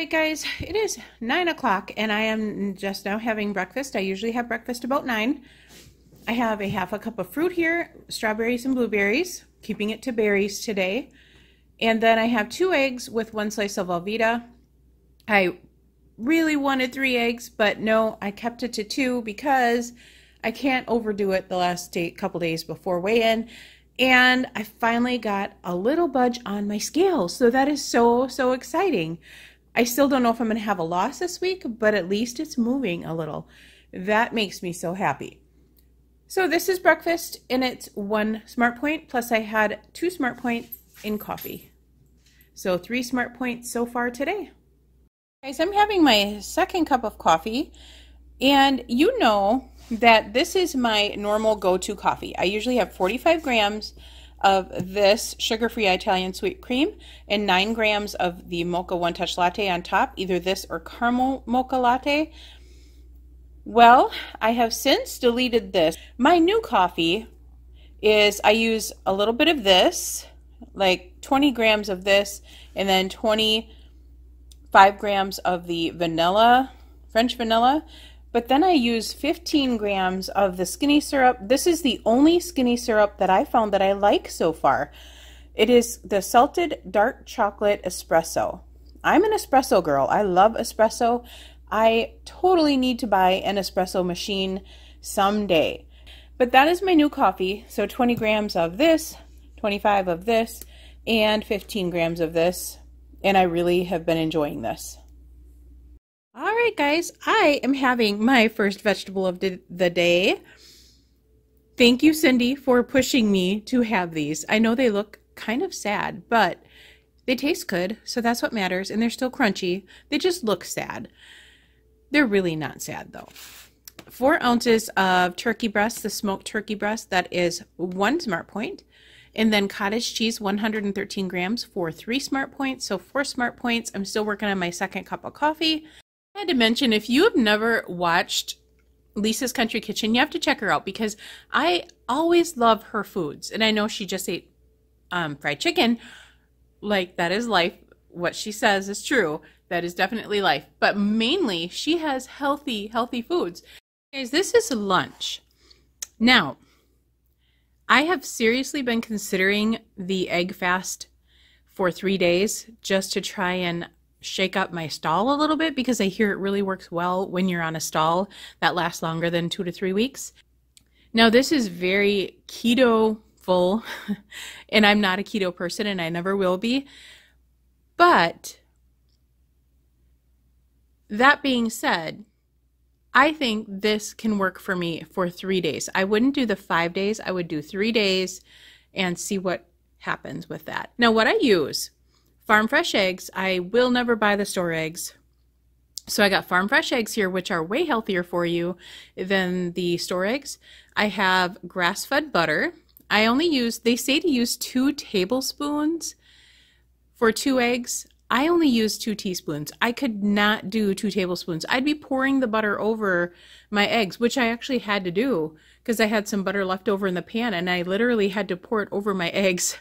Alright guys, it is 9 o'clock and I am just now having breakfast. I usually have breakfast about 9. I have a half a cup of fruit here, strawberries and blueberries, keeping it to berries today. And then I have 2 eggs with 1 slice of Velveeta. I really wanted 3 eggs, but no, I kept it to 2 because I can't overdo it the last couple days before weigh-in. And I finally got a little budge on my scale, so that is so exciting. I still don't know if I'm going to have a loss this week, but at least it's moving a little. That makes me so happy. So this is breakfast, and it's 1 Smart Point, plus I had 2 Smart Points in coffee. So 3 Smart Points so far today. Guys, I'm having my second cup of coffee, and you know that this is my normal go-to coffee. I usually have 45 grams of this sugar-free Italian sweet cream and 9 grams of the mocha one touch latte on top, either this or caramel mocha latte. Well, I have since deleted this. My new coffee is I use a little bit of this, like 20 grams of this, and then 25 grams of the vanilla, French vanilla. But then I use 15 grams of the skinny syrup. This is the only skinny syrup that I found that I like so far. It is the salted dark chocolate espresso. I'm an espresso girl. I love espresso. I totally need to buy an espresso machine someday. But that is my new coffee. So 20 grams of this, 25 of this, and 15 grams of this. And I really have been enjoying this. Alright guys, I am having my first vegetable of the day. Thank you, Cindy, for pushing me to have these. I know they look kind of sad, but they taste good, so that's what matters, and they're still crunchy. They just look sad. They're really not sad though. 4 ounces of turkey breast, the smoked turkey breast, that is 1 Smart Point. And then cottage cheese, 113 grams for 3 Smart Points, so 4 Smart Points. I'm still working on my second cup of coffee. I had to mention, if you have never watched Lisa's Country Kitchen, you have to check her out because I always love her foods. And I know she just ate fried chicken. Like, that is life. What she says is true. That is definitely life. But mainly, she has healthy foods. Guys, this is lunch. Now, I have seriously been considering the egg fast for 3 days just to try and shake up my stall a little bit because I hear it really works well when you're on a stall that lasts longer than 2 to 3 weeks. Now this is very keto full and I'm not a keto person and I never will be. But that being said, I think this can work for me for 3 days. I wouldn't do the 5 days. I would do 3 days and see what happens with that. Now what I use, farm fresh eggs. I will never buy the store eggs. So I got farm fresh eggs here, which are way healthier for you than the store eggs. I have grass-fed butter. I only use, they say to use 2 tablespoons for 2 eggs. I only use 2 teaspoons. I could not do 2 tablespoons. I'd be pouring the butter over my eggs, which I actually had to do because I had some butter left over in the pan and I literally had to pour it over my eggs.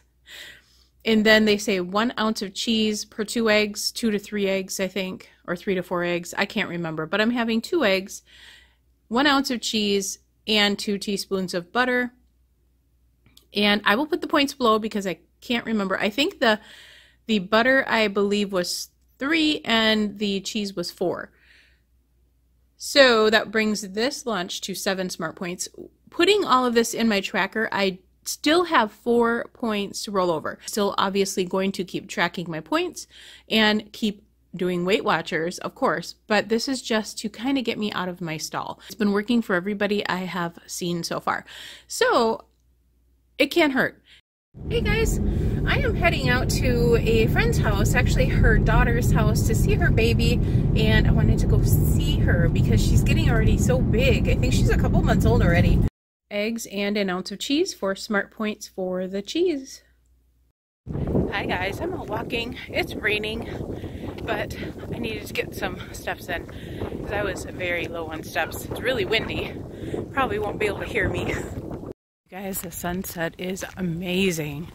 And then they say 1 ounce of cheese per 2 eggs, 2 to 3 eggs, I think, or 3 to 4 eggs. I can't remember, but I'm having 2 eggs, 1 ounce of cheese, and 2 teaspoons of butter. And I will put the points below because I can't remember. I think the butter, I believe, was 3 and the cheese was 4. So that brings this lunch to 7 Smart Points. Putting all of this in my tracker, I still have 4 points to roll over. Still obviously going to keep tracking my points and keep doing Weight Watchers, of course, but this is just to kind of get me out of my stall. It's been working for everybody I have seen so far. So it can't hurt. Hey guys, I am heading out to a friend's house, actually her daughter's house, to see her baby, and I wanted to go see her because she's getting already so big. I think she's a couple months old already. Eggs and an ounce of cheese, 4 Smart Points for the cheese. Hi guys, I'm out walking. It's raining, but I needed to get some steps in because I was very low on steps. It's really windy. Probably won't be able to hear me. Guys, the sunset is amazing.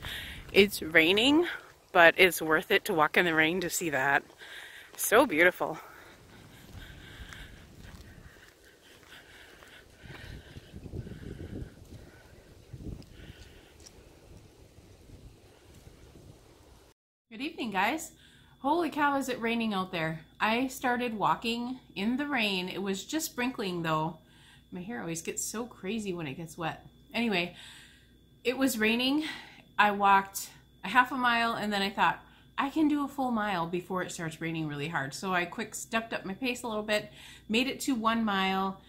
It's raining, but it's worth it to walk in the rain to see that. So beautiful. Good evening, guys. Holy cow, is it raining out there. I started walking in the rain. It was just sprinkling though. My hair always gets so crazy when it gets wet. Anyway, it was raining. I walked a half a mile and then I thought, I can do a full mile before it starts raining really hard. So I quick stepped up my pace a little bit, made it to 1 mile,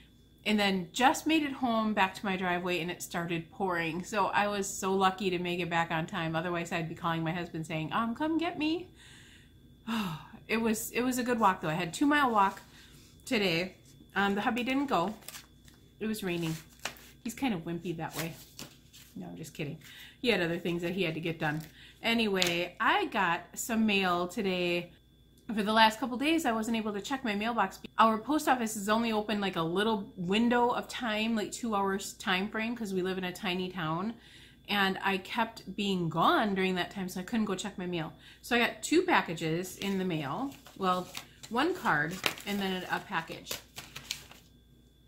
and then just made it home back to my driveway and it started pouring. So I was so lucky to make it back on time. Otherwise I'd be calling my husband saying, come get me. Oh, it was a good walk though. I had a 2 mile walk today. The hubby didn't go. It was raining. He's kind of wimpy that way. No, I'm just kidding. He had other things that he had to get done. Anyway, I got some mail today. For the last couple days, I wasn't able to check my mailbox. Our post office is only open like a little window of time, like 2 hours time frame, because we live in a tiny town. And I kept being gone during that time, so I couldn't go check my mail. So I got 2 packages in the mail. Well, 1 card and then a package.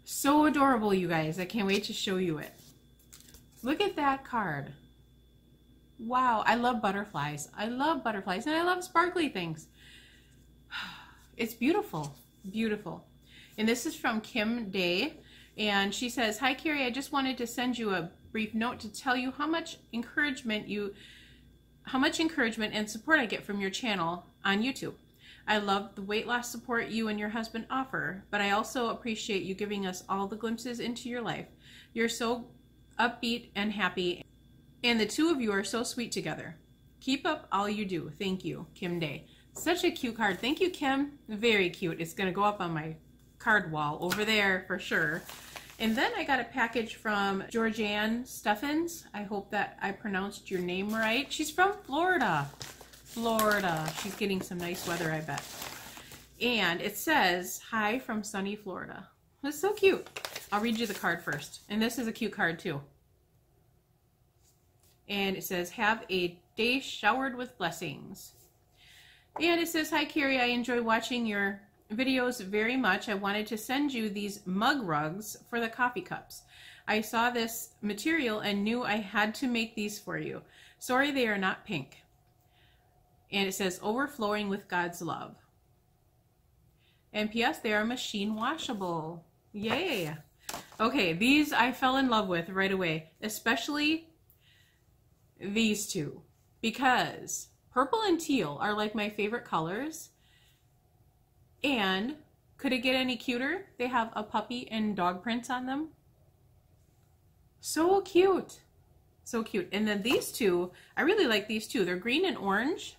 So adorable, you guys. I can't wait to show you it. Look at that card. Wow, I love butterflies. I love butterflies and I love sparkly things. It's beautiful, beautiful. And this is from Kim Day. And she says, "Hi Carrie, I just wanted to send you a brief note to tell you how much encouragement and support I get from your channel on YouTube. I love the weight loss support you and your husband offer, but I also appreciate you giving us all the glimpses into your life. You're so upbeat and happy, and the 2 of you are so sweet together. Keep up all you do. Thank you, Kim Day." Such a cute card. Thank you, Kim. Very cute. It's going to go up on my card wall over there for sure. And then I got a package from Georgianne Steffens. I hope that I pronounced your name right. She's from Florida. Florida. She's getting some nice weather, I bet. And it says, "Hi from sunny Florida." That's so cute. I'll read you the card first. And this is a cute card too. And it says, "Have a day showered with blessings." And it says, "Hi Carrie, I enjoy watching your videos very much. I wanted to send you these mug rugs for the coffee cups. I saw this material and knew I had to make these for you. Sorry they are not pink." And it says, "Overflowing with God's love." And P.S. they are machine washable. Yay! Okay, these I fell in love with right away, especially these 2, because purple and teal are like my favorite colors. And could it get any cuter? They have a puppy and dog prints on them. So cute. So cute. And then these 2, I really like these 2. They're green and orange.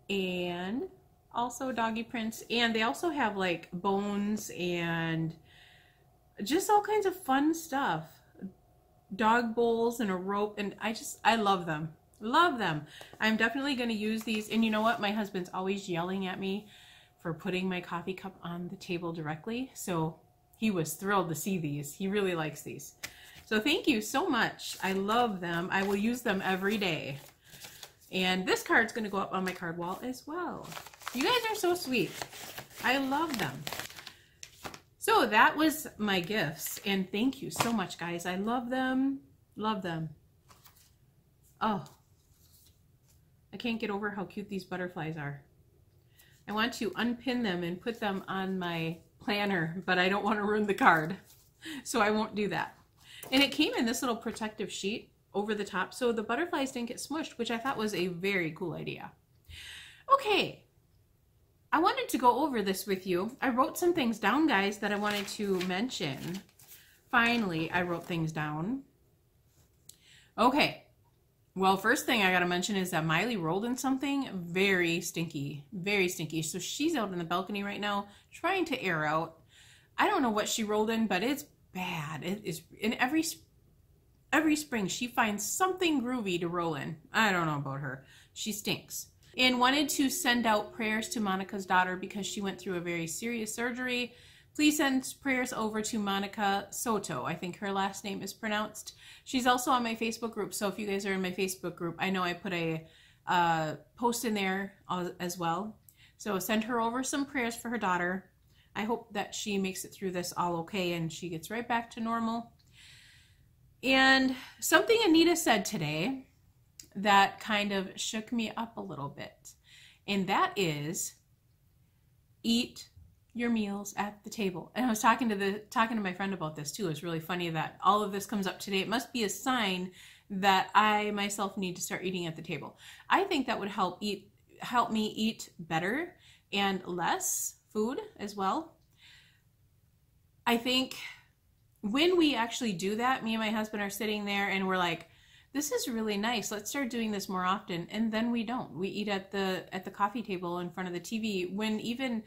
And also doggy prints. And they also have like bones and just all kinds of fun stuff. Dog bowls and a rope. And I love them. Love them. I'm definitely going to use these. And you know what? My husband's always yelling at me for putting my coffee cup on the table directly. So he was thrilled to see these. He really likes these. So thank you so much. I love them. I will use them every day. And this card's going to go up on my card wall as well. You guys are so sweet. I love them. So that was my gifts. And thank you so much, guys. I love them. Love them. Oh, I can't get over how cute these butterflies are. I want to unpin them and put them on my planner, but I don't want to ruin the card, so I won't do that. And it came in this little protective sheet over the top, so the butterflies didn't get smushed, which I thought was a very cool idea. Okay, I wanted to go over this with you. I wrote some things down, guys, that I wanted to mention. Finally, I wrote things down. Okay. Well, first thing I gotta mention is that Miley rolled in something very stinky, very stinky. So she's out in the balcony right now trying to air out. I don't know what she rolled in, but it's bad. It is in every spring she finds something groovy to roll in. I don't know about her. She stinks. And wanted to send out prayers to Monica's daughter because she went through a very serious surgery. Please send prayers over to Monica Soto. I think her last name is pronounced. She's also on my Facebook group, so if you guys are in my Facebook group, I know I put a post in there as well. So send her over some prayers for her daughter. I hope that she makes it through this all okay and she gets right back to normal. And something Anita said today that kind of shook me up a little bit, and that is eat your meals at the table. And I was talking to my friend about this too. It's really funny that all of this comes up today. It must be a sign that I myself need to start eating at the table. I think that would help me eat better and less food as well. I think when we actually do that, me and my husband are sitting there and we're like, this is really nice. Let's start doing this more often. And then we don't. We eat at the coffee table in front of the TV, when even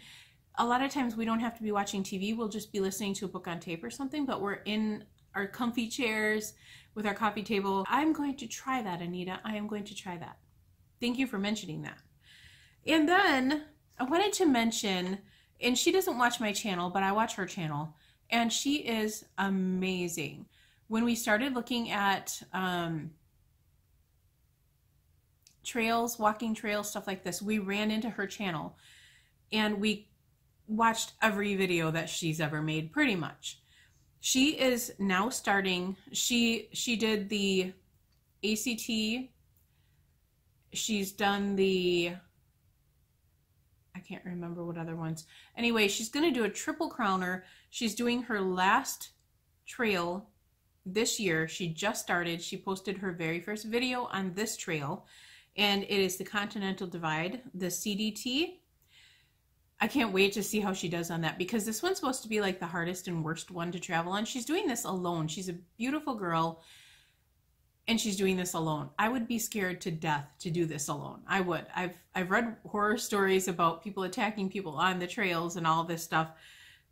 a lot of times we don't have to be watching TV. We'll just be listening to a book on tape or something, but we're in our comfy chairs with our coffee table. I'm going to try that, Anita. I am going to try that. Thank you for mentioning that. And then I wanted to mention, and she doesn't watch my channel, but I watch her channel, and she is amazing. When we started looking at trails, walking trails, stuff like this, we ran into her channel and we watched every video that she's ever made, pretty much. She is now starting, she did the ACT, she's done the, I can't remember what other ones. Anyway, she's going to do a triple crowner. She's doing her last trail this year. She just started. She posted her very first video on this trail, and it is the Continental Divide, the CDT. I can't wait to see how she does on that, because this one's supposed to be like the hardest and worst one to travel on. She's doing this alone. She's a beautiful girl, and she's doing this alone. I would be scared to death to do this alone. I would. I've read horror stories about people attacking people on the trails and all this stuff.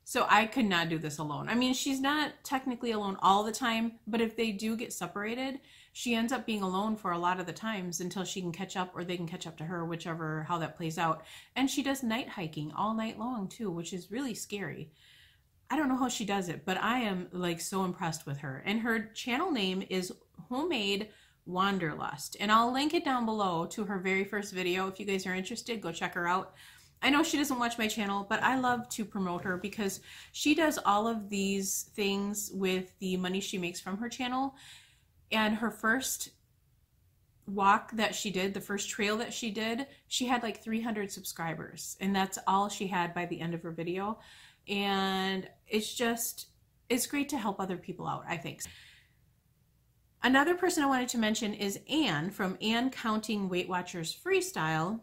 So I could not do this alone. I mean, she's not technically alone all the time, but if they do get separated, she ends up being alone for a lot of the times until she can catch up, or they can catch up to her, whichever, how that plays out. And she does night hiking all night long too, which is really scary. I don't know how she does it, but I am like so impressed with her. And her channel name is Homemade Wanderlust. And I'll link it down below to her very first video. If you guys are interested, go check her out. I know she doesn't watch my channel, but I love to promote her because she does all of these things with the money she makes from her channel. And her first walk that she did, the first trail that she did, she had like 300 subscribers. And that's all she had by the end of her video. And it's great to help other people out, I think. Another person I wanted to mention is Anne from Anne Counting Weight Watchers Freestyle.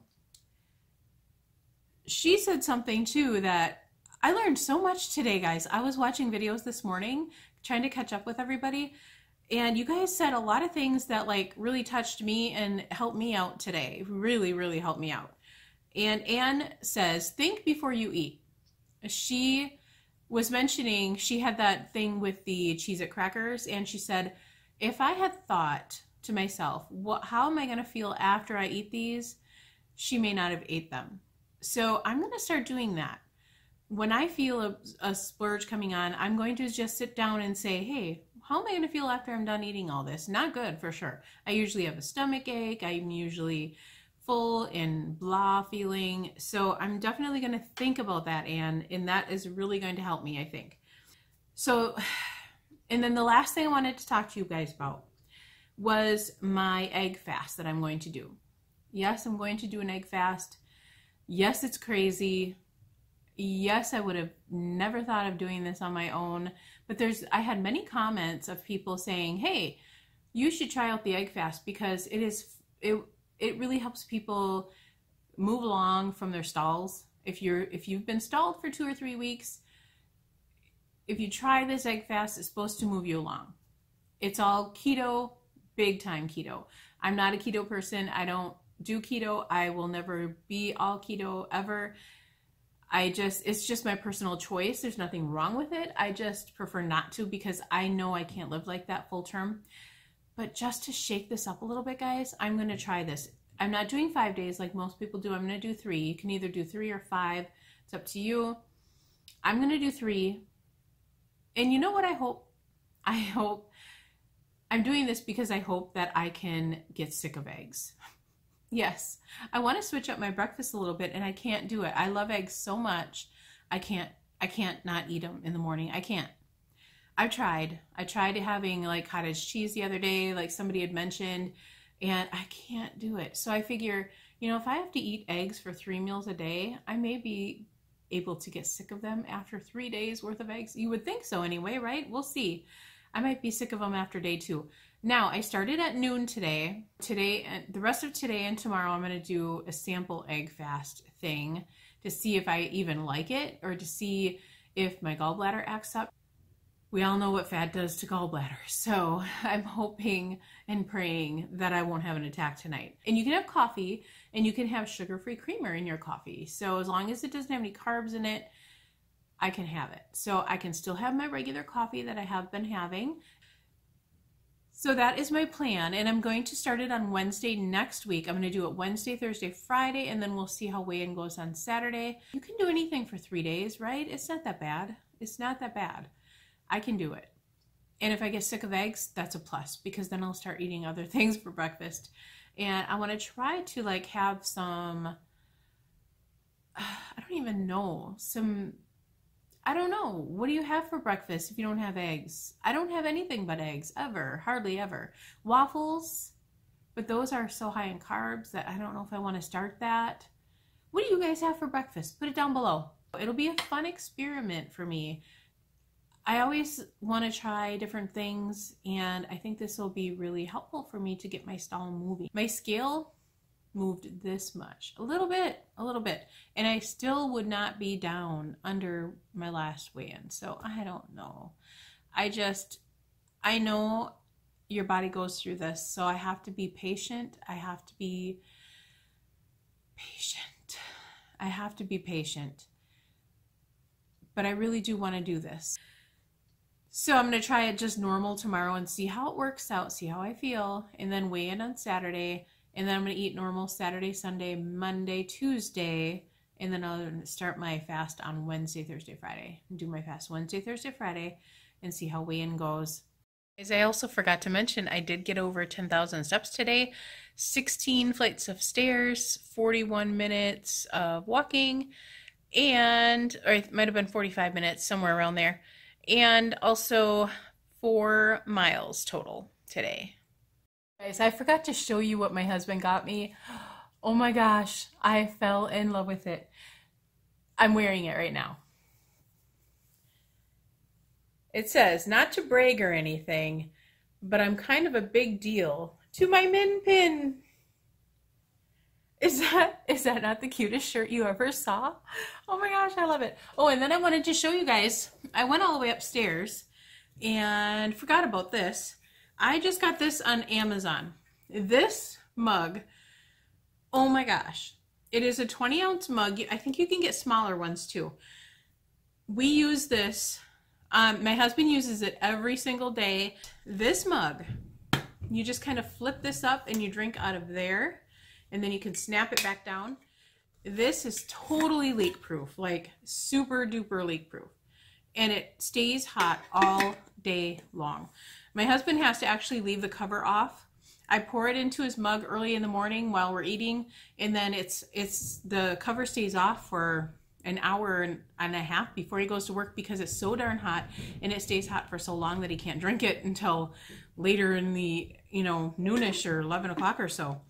She said something too that I learned so much today, guys. I was watching videos this morning, trying to catch up with everybody, and you guys said a lot of things that like really touched me and helped me out today. Really, really helped me out. And Anne says, think before you eat. She was mentioning, she had that thing with the Cheez-It crackers, and she said, if I had thought to myself, how am I going to feel after I eat these? She may not have ate them. So I'm going to start doing that. When I feel a splurge coming on, I'm going to just sit down and say, hey, how am I going to feel after I'm done eating all this? Not good, for sure. I usually have a stomach ache. I'm usually full and blah feeling. So I'm definitely going to think about that, Anne, and that is really going to help me, I think. So, and then the last thing I wanted to talk to you guys about was my egg fast that I'm going to do. Yes, I'm going to do an egg fast. Yes, it's crazy. Yes, I would have never thought of doing this on my own, but I had many comments of people saying, hey, you should try out the egg fast because it really helps people move along from their stalls. If you've been stalled for 2 or 3 weeks, if you try this egg fast, it's supposed to move you along. It's all keto, big time keto. I'm not a keto person. I don't do keto. I will never be all keto ever. It's just my personal choice. There's nothing wrong with it. I just prefer not to because I know I can't live like that full term. But just to shake this up a little bit, guys, I'm going to try this. I'm not doing 5 days like most people do. I'm going to do 3. You can either do 3 or 5. It's up to you. I'm going to do 3. And you know what I hope? I'm doing this because I hope that I can get sick of eggs. Yes, I want to switch up my breakfast a little bit, and I can't do it. I love eggs so much. I can't not eat them in the morning. I can't. I've tried. I tried having like cottage cheese the other day, like somebody had mentioned, and I can't do it. So I figure, you know, if I have to eat eggs for 3 meals a day, I may be able to get sick of them after 3 days worth of eggs. You would think so anyway, right? We'll see. I might be sick of them after day 2. Now, I started at noon today. Today and the rest of today and tomorrow, I'm going to do a sample egg fast thing to see if I even like it, or to see if my gallbladder acts up. We all know what fat does to gallbladders, so I'm hoping and praying that I won't have an attack tonight. And you can have coffee, and you can have sugar-free creamer in your coffee. So as long as it doesn't have any carbs in it, I can have it. So I can still have my regular coffee that I have been having. So that is my plan, and I'm going to start it on Wednesday next week. I'm going to do it Wednesday, Thursday, Friday, and then we'll see how weigh-in goes on Saturday. You can do anything for 3 days, right? It's not that bad. It's not that bad. I can do it. And if I get sick of eggs, that's a plus, because then I'll start eating other things for breakfast. And I want to try to like have some, I don't even know, I don't know. What do you have for breakfast if you don't have eggs? I don't have anything but eggs, ever. Hardly ever. Waffles, but those are so high in carbs that I don't know if I want to start that. What do you guys have for breakfast? Put it down below. It'll be a fun experiment for me. I always want to try different things, and I think this will be really helpful for me to get my stall moving. My scale moved this much, a little bit, and I still would not be down under my last weigh-in. So I don't know. I know your body goes through this, so I have to be patient. I have to be patient. But I really do want to do this. So I'm going to try it just normal tomorrow and see how it works out, see how I feel, and then weigh in on Saturday. And then I'm going to eat normal Saturday, Sunday, Monday, Tuesday, and then I'll start my fast on Wednesday, Thursday, Friday. Do my fast Wednesday, Thursday, Friday, and see how weigh-in goes. As I also forgot to mention, I did get over 10,000 steps today, 16 flights of stairs, 41 minutes of walking, or it might have been 45 minutes, somewhere around there, and also 4 miles total today. Guys, I forgot to show you what my husband got me. Oh my gosh, I fell in love with it. I'm wearing it right now. It says, not to brag or anything, but I'm kind of a big deal to my min pin. Is that not the cutest shirt you ever saw? Oh my gosh, I love it. Oh, and then I wanted to show you guys, I went all the way upstairs and forgot about this. I just got this on Amazon. This mug, oh my gosh. It is a 20-ounce mug. I think you can get smaller ones too. We use this. My husband uses it every single day. This mug, you just kind of flip this up and you drink out of there, and then you can snap it back down. This is totally leak proof, like super duper leak proof. And it stays hot all day long. My husband has to actually leave the cover off. I pour it into his mug early in the morning while we're eating, and then the cover stays off for an hour and a half before he goes to work, because it's so darn hot, and it stays hot for so long that he can't drink it until later in the, noonish or 11 o'clock or so.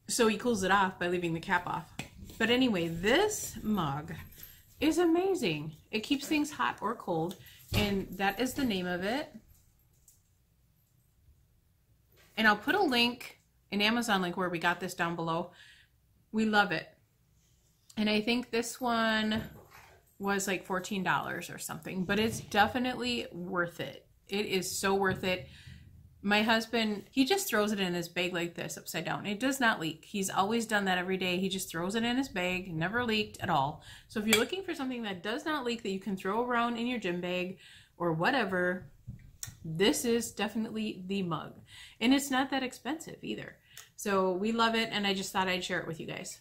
So he cools it off by leaving the cap off. But anyway, this mug is amazing. It keeps things hot or cold, and that is the name of it. And I'll put a link, an Amazon link where we got this down below. We love it. And I think this one was like $14 or something, but it's definitely worth it. It is so worth it. My husband, he just throws it in his bag like this, upside down. It does not leak. He's always done that every day. He just throws it in his bag, never leaked at all. So if you're looking for something that does not leak, that you can throw around in your gym bag or whatever, this is definitely the mug. And it's not that expensive either. So we love it, and I just thought I'd share it with you guys.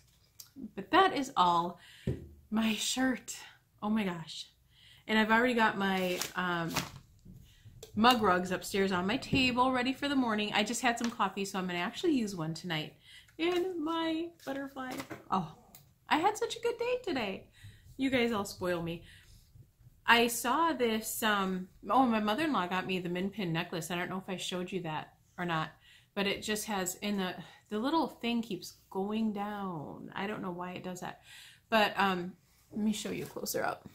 But that is all. My shirt. Oh my gosh. And I've already got my mug rugs upstairs on my table ready for the morning. I just had some coffee, so I'm going to actually use one tonight. and my butterfly. Oh, I had such a good day today. You guys all spoil me. I saw this, oh, my mother-in-law got me the min pin necklace. I don't know if I showed you that or not, but it just has, in the little thing keeps going down. I don't know why it does that, but let me show you closer up.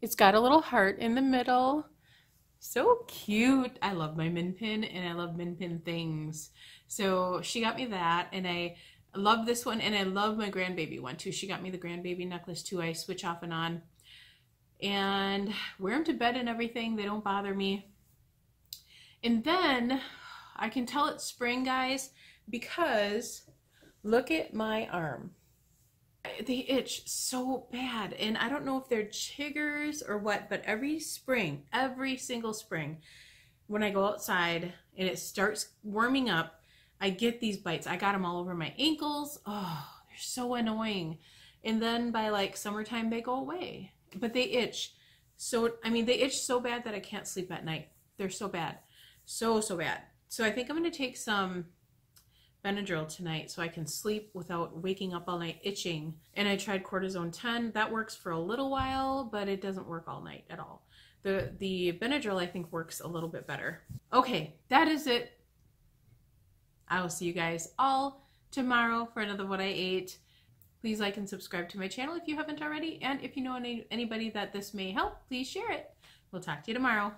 It's got a little heart in the middle. So cute. I love my min pin and I love min pin things. So she got me that, and I love this one, and I love my grandbaby one too. She got me the grandbaby necklace too. I switch off and on and wear them to bed and everything. They don't bother me. And then I can tell it's spring, guys, because look at my arm. They itch so bad, and I don't know if they're chiggers or what, but every spring, every single spring, when I go outside and it starts warming up, I get these bites. I got them all over my ankles. Oh, they're so annoying. And then by like summertime, they go away, but they itch. So, I mean, they itch so bad that I can't sleep at night. They're so bad. So bad. So I think I'm going to take some Benadryl tonight so I can sleep without waking up all night itching. And I tried cortisone 10. That works for a little while, but it doesn't work all night at all. The Benadryl, I think, works a little bit better. Okay, that is it. I will see you guys all tomorrow for another What I Ate. Please like and subscribe to my channel if you haven't already. And if you know anybody that this may help, please share it. We'll talk to you tomorrow.